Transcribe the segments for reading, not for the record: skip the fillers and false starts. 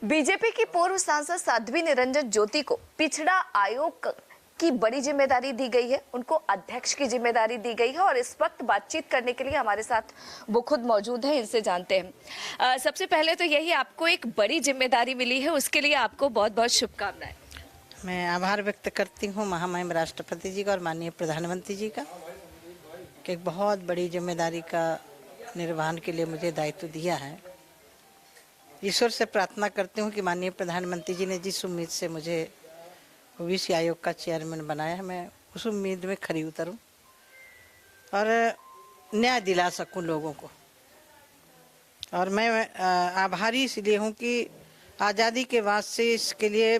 BJP की पूर्व सांसद साध्वी निरंजन ज्योति को पिछड़ा आयोग की बड़ी जिम्मेदारी दी गई है। उनको अध्यक्ष की जिम्मेदारी दी गई है और इस वक्त बातचीत करने के लिए हमारे साथ वो खुद मौजूद है। इनसे जानते हैं। सबसे पहले तो यही, आपको एक बड़ी जिम्मेदारी मिली है, उसके लिए आपको बहुत बहुत शुभकामनाएं। मैं आभार व्यक्त करती हूँ महामहिम राष्ट्रपति जी का और माननीय प्रधानमंत्री जी का कि एक बहुत बड़ी जिम्मेदारी का निर्वहन के लिए मुझे दायित्व दिया है। ईश्वर से प्रार्थना करती हूँ कि माननीय प्रधानमंत्री जी ने जिस उम्मीद से मुझे ओबीसी आयोग का चेयरमैन बनाया है, मैं उस उम्मीद में खरी उतरूं और न्याय दिला सकूं लोगों को। और मैं आभारी इसलिए हूँ कि आज़ादी के बाद से इसके लिए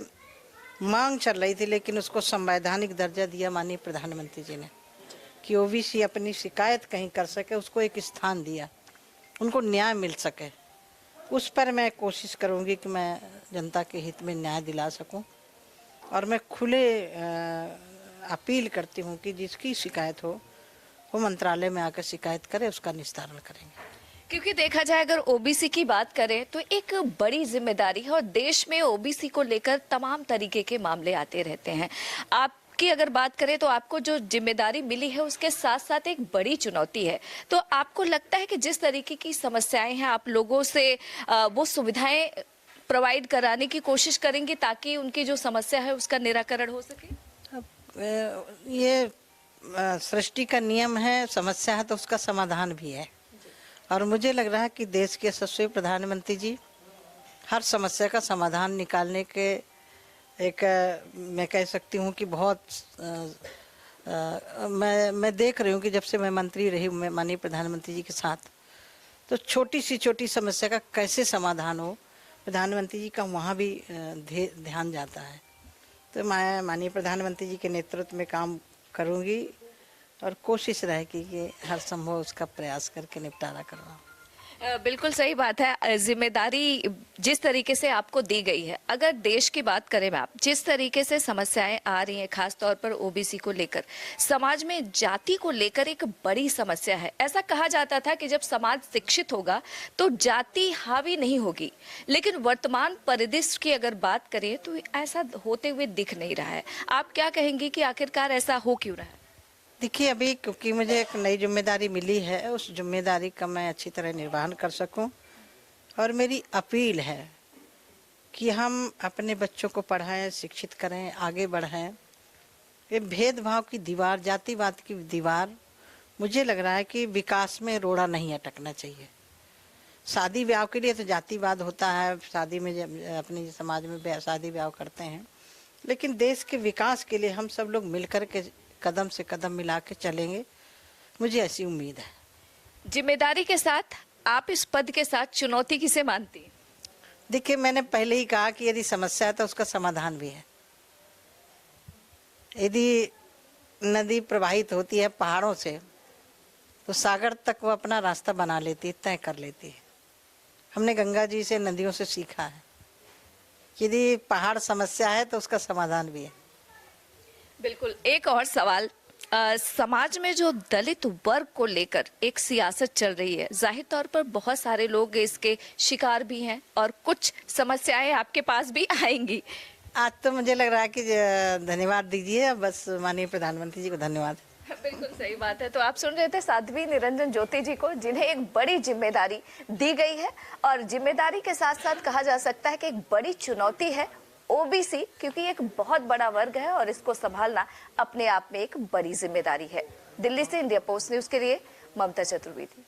मांग चल रही थी, लेकिन उसको संवैधानिक दर्जा दिया माननीय प्रधानमंत्री जी ने कि ओबीसी अपनी शिकायत कहीं कर सके, उसको एक स्थान दिया, उनको न्याय मिल सके। उस पर मैं कोशिश करूंगी कि मैं जनता के हित में न्याय दिला सकूं और मैं खुले अपील करती हूं कि जिसकी शिकायत हो वो मंत्रालय में आकर शिकायत करे, उसका निस्तारण करेंगे। क्योंकि देखा जाए, अगर ओबीसी की बात करें तो एक बड़ी जिम्मेदारी है और देश में ओबीसी को लेकर तमाम तरीके के मामले आते रहते हैं। आपकी अगर बात करें तो आपको जो जिम्मेदारी मिली है उसके साथ साथ एक बड़ी चुनौती है। तो आपको लगता है कि जिस तरीके की समस्याएं हैं, आप लोगों से वो सुविधाएं प्रोवाइड कराने की कोशिश करेंगे ताकि उनकी जो समस्या है उसका निराकरण हो सके? ये सृष्टि का नियम है, समस्या है तो उसका समाधान भी है। और मुझे लग रहा है कि देश के यशस्वी प्रधानमंत्री जी हर समस्या का समाधान निकालने के एक मैं कह सकती हूँ कि बहुत मैं देख रही हूँ कि जब से मैं मंत्री रही हूँ माननीय प्रधानमंत्री जी के साथ, तो छोटी समस्या का कैसे समाधान हो, प्रधानमंत्री जी का वहाँ भी ध्यान जाता है। तो मैं माननीय प्रधानमंत्री जी के नेतृत्व में काम करूँगी और कोशिश रहेगी कि हर संभव उसका प्रयास करके निपटारा करवाऊँ। बिल्कुल सही बात है। जिम्मेदारी जिस तरीके से आपको दी गई है, अगर देश की बात करें मैं, आप जिस तरीके से समस्याएं आ रही हैं, खास तौर पर ओबीसी को लेकर, समाज में जाति को लेकर एक बड़ी समस्या है। ऐसा कहा जाता था कि जब समाज शिक्षित होगा तो जाति हावी नहीं होगी, लेकिन वर्तमान परिदृश्य की अगर बात करें तो ऐसा होते हुए दिख नहीं रहा है। आप क्या कहेंगे कि आखिरकार ऐसा हो क्यों रहा है? देखिए, अभी क्योंकि मुझे एक नई जिम्मेदारी मिली है, उस जिम्मेदारी का मैं अच्छी तरह निर्वहन कर सकूं। और मेरी अपील है कि हम अपने बच्चों को पढ़ाएं, शिक्षित करें, आगे बढ़ाएं। ये भेदभाव की दीवार, जातिवाद की दीवार, मुझे लग रहा है कि विकास में रोड़ा नहीं अटकना चाहिए। शादी ब्याह के लिए तो जातिवाद होता है, शादी में अपने समाज में शादी ब्याह करते हैं, लेकिन देश के विकास के लिए हम सब लोग मिलकर के कदम से कदम मिला के चलेंगे, मुझे ऐसी उम्मीद है। जिम्मेदारी के साथ आप इस पद के साथ चुनौती किसे मानती हैं? देखिए, मैंने पहले ही कहा कि यदि समस्या है तो उसका समाधान भी है। यदि नदी प्रवाहित होती है पहाड़ों से तो सागर तक वो अपना रास्ता बना लेती है, तय कर लेती है। हमने गंगा जी से, नदियों से सीखा है, यदि पहाड़ समस्या है तो उसका समाधान भी है। बिल्कुल। एक और सवाल, समाज में जो दलित वर्ग को लेकर एक सियासत चल रही है, जाहिर तौर पर बहुत सारे लोग इसके शिकार भी हैं और कुछ समस्याएं आपके पास भी आएंगी। आज तो मुझे लग रहा है कि धन्यवाद दीजिए, बस माननीय प्रधानमंत्री जी को धन्यवाद। बिल्कुल सही बात है। तो आप सुन रहे थे साध्वी निरंजन ज्योति जी को, जिन्हें एक बड़ी जिम्मेदारी दी गई है और जिम्मेदारी के साथ साथ कहा जा सकता है कि एक बड़ी चुनौती है ओबीसी, क्योंकि एक बहुत बड़ा वर्ग है और इसको संभालना अपने आप में एक बड़ी जिम्मेदारी है। दिल्ली से इंडिया पोस्ट न्यूज के लिए ममता चतुर्वेदी।